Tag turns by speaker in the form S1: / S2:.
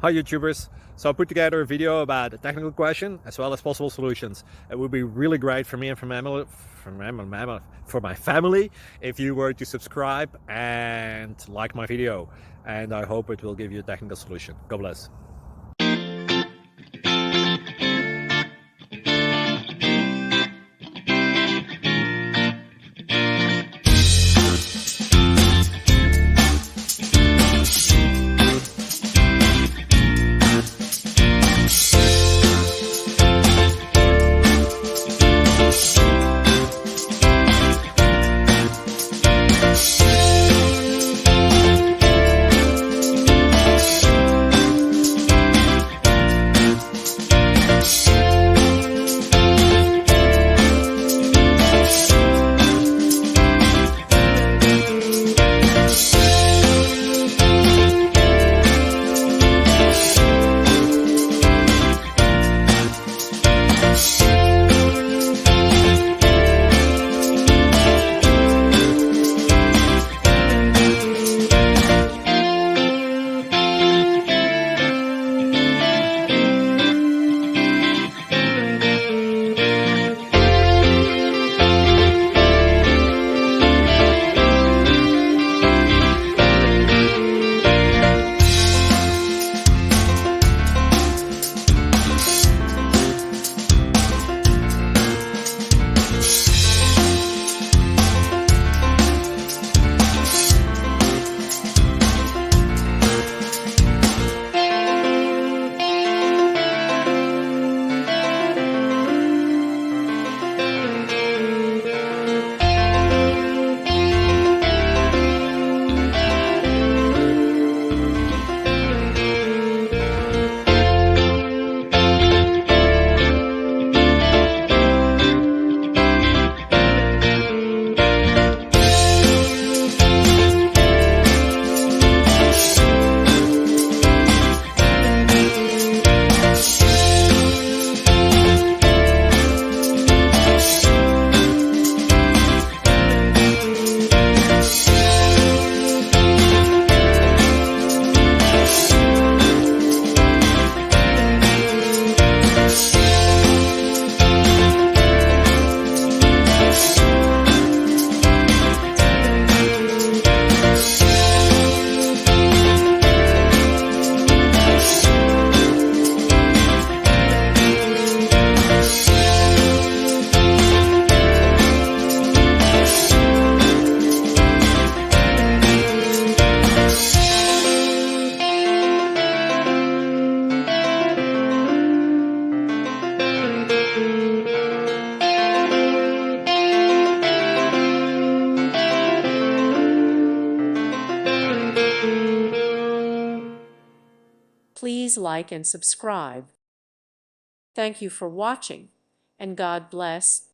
S1: Hi YouTubers! So I put together a video about a technical question as well as possible solutions. It would be really great for me and for my family if you were to subscribe and like my video, and I hope it will give you a technical solution. God bless.
S2: Please like and subscribe. Thank you for watching, and God bless.